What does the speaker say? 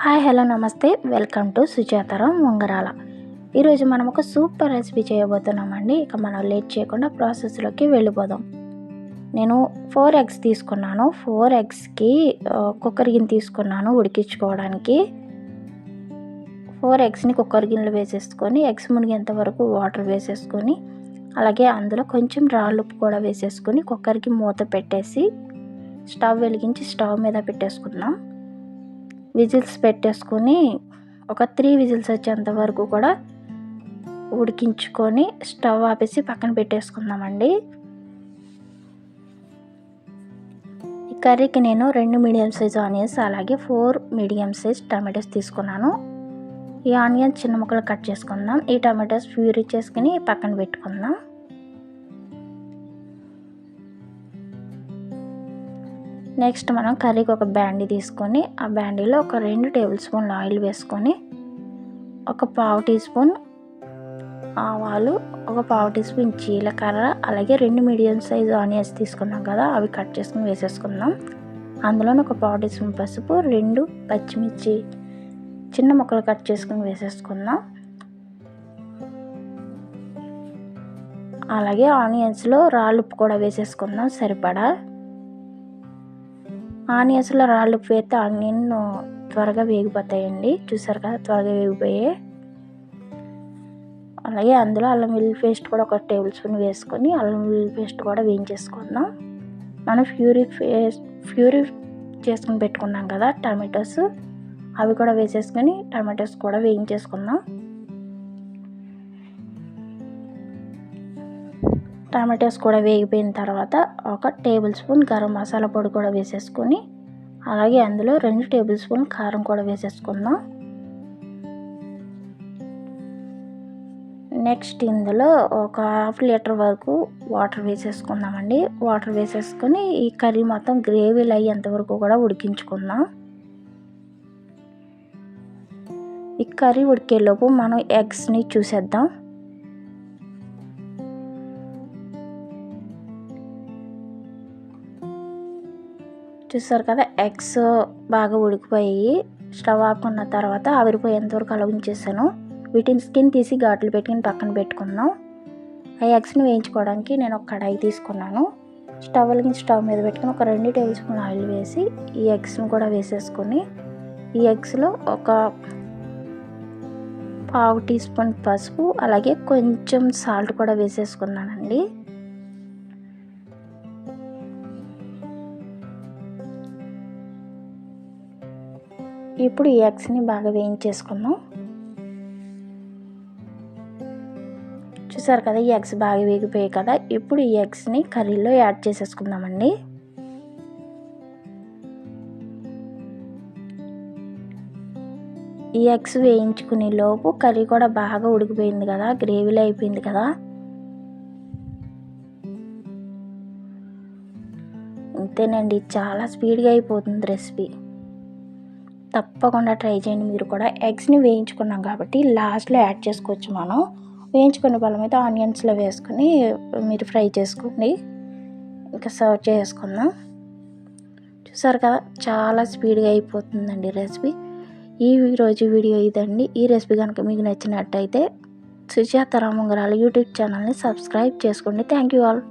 Hi hello నమస్తే welcome to Sujataram ఉంగరాల. ఈరోజు మనం ఒక సూపర్ రెసిపీ చేయబోతున్నామండి. ఇక మనం లేట్ చేయకుండా ప్రాసెస్లోకి వెళ్ళిపోదాం. నేను 4 ఎగ్స్ తీసుకున్నాను. 4 ఎగ్స్కి కుక్కర్ గిన్నె తీసుకున్నాను ఉడికించుకోవడానికి. 4 ఎగ్స్ని కుక్కర్ గిన్నెలో వేసేసుకొని ఎగ్స్ మునిగేంత వరకు వాటర్ వేసేసుకొని, అలాగే అందులో కొంచెం రాళ్ళుప్పు కూడా వేసేసుకొని కుక్కర్కి మూత పెట్టేసి స్టవ్ వెలిగించి స్టవ్ మీద పెట్టేసుకుందాం. విజిల్స్ పెట్టేసుకొని ఒక 3 విజిల్స్ వచ్చేంత వరకు కూడా ఉడికించుకొని స్టవ్ ఆపేసి పక్కన పెట్టేసుకుందామండి. ఈ కర్రీకి నేను 2 మీడియం సైజ్ ఆనియన్స్ అలాగే 4 మీడియం సైజ్ టమాటోస్ తీసుకున్నాను. ఈ ఆనియన్స్ చిన్న ముక్కలు కట్ చేసుకుందాం. ఈ టమాటోస్ ప్యూరీ చేసుకుని పక్కన పెట్టుకుందాం. నెక్స్ట్ మనం కర్రీకి ఒక బ్యాండీ తీసుకొని ఆ బ్యాండీలో ఒక 2 టేబుల్ స్పూన్ల ఆయిల్ వేసుకొని ఒక పావు టీ స్పూన్ ఆవాలు, ఒక పావు టీ స్పూన్ జీలకర్ర, అలాగే 2 మీడియం సైజ్ ఆనియన్స్ తీసుకున్నాం కదా, అవి కట్ చేసుకుని వేసేసుకుందాం. అందులోనే ఒక పావు టీ స్పూన్ పసుపు, 2 పచ్చిమిర్చి చిన్న ముక్కలు కట్ చేసుకుని వేసేసుకుందాం. అలాగే ఆనియన్స్లో రాళ్ళుప్పు కూడా వేసేసుకుందాం సరిపడా. ఆనియన్స్లో రాళ్ళుప్పు వేస్తే ఆనియన్ త్వరగా వేగిపోతాయండి. చూసారు కదా, త్వరగా వేగిపోయాయి. అలాగే అందులో అల్లం వెల్లుల్లి పేస్ట్ కూడా ఒక టేబుల్ స్పూన్ వేసుకొని అల్లం వెల్లుల్లి పేస్ట్ కూడా వేయించేసుకుందాం. మనం ప్యూరీ చేసుకుని పెట్టుకున్నాం కదా టమాటోస్, అవి కూడా వేసేసుకొని టమాటోస్ కూడా వేయించేసుకుందాం. టమాటోస్ కూడా వేగిపోయిన తర్వాత ఒక టేబుల్ స్పూన్ గరం మసాలా పొడి కూడా వేసేసుకొని, అలాగే అందులో 2 టేబుల్ స్పూన్ కారం కూడా వేసేసుకుందాం. నెక్స్ట్ ఇందులో ఒక హాఫ్ లీటర్ వరకు వాటర్ వేసేసుకుందామండి. వాటర్ వేసేసుకొని ఈ కర్రీ మొత్తం గ్రేవీలు అయ్యేంత వరకు కూడా ఉడికించుకుందాం. ఈ కర్రీ ఉడికేలోపు మనం ఎగ్స్ని చూసేద్దాం. చూసారు కదా, ఎగ్స్ బాగా ఉడికిపోయి స్టవ్ ఆపుకున్న తర్వాత ఆవిరిపోయేంతవరకు అలా ఉంచేసాను. వీటిని స్కిన్ తీసి ఘాట్లు పెట్టుకుని పక్కన పెట్టుకుందాం. ఆ ఎగ్స్ని వేయించుకోవడానికి నేను ఒక కడాయి తీసుకున్నాను. స్టవ్ వెలిగించి స్టవ్ మీద పెట్టుకుని ఒక 2 టేబుల్ స్పూన్ ఆయిల్ వేసి ఈ ఎగ్స్ని కూడా వేసేసుకొని ఈ ఎగ్స్లో ఒక పావు టీ స్పూన్ పసుపు, అలాగే కొంచెం సాల్ట్ కూడా వేసేసుకున్నానండి. ఇప్పుడు ఈ ఎగ్స్ని బాగా వేయించేసుకుందాం. చూసారు కదా, ఈ ఎగ్స్ బాగా వేగిపోయాయి కదా. ఇప్పుడు ఈ ఎగ్స్ని కర్రీలో యాడ్ చేసేసుకుందామండి. ఈ ఎగ్స్ వేయించుకునే లోపు కర్రీ కూడా బాగా ఉడికిపోయింది కదా, గ్రేవీలో అయిపోయింది కదా. అంతేనండి, చాలా స్పీడ్గా అయిపోతుంది రెసిపీ. తప్పకుండా ట్రై చేయండి మీరు కూడా. ఎగ్స్ని వేయించుకున్నాం కాబట్టి లాస్ట్లో యాడ్ చేసుకోవచ్చు. మనం వేయించుకునే బలం అయితే ఆనియన్స్లో వేసుకొని మీరు ఫ్రై చేసుకోండి. ఇంకా సర్వ్ చేసుకుందాం. చూసారు కదా, చాలా స్పీడ్గా అయిపోతుందండి రెసిపీ. ఈరోజు వీడియో ఇదండి. ఈ రెసిపీ కనుక మీకు నచ్చినట్టయితే సుజాతారాం ఉంగరాల యూట్యూబ్ ఛానల్ని సబ్స్క్రైబ్ చేసుకోండి. Thank you all.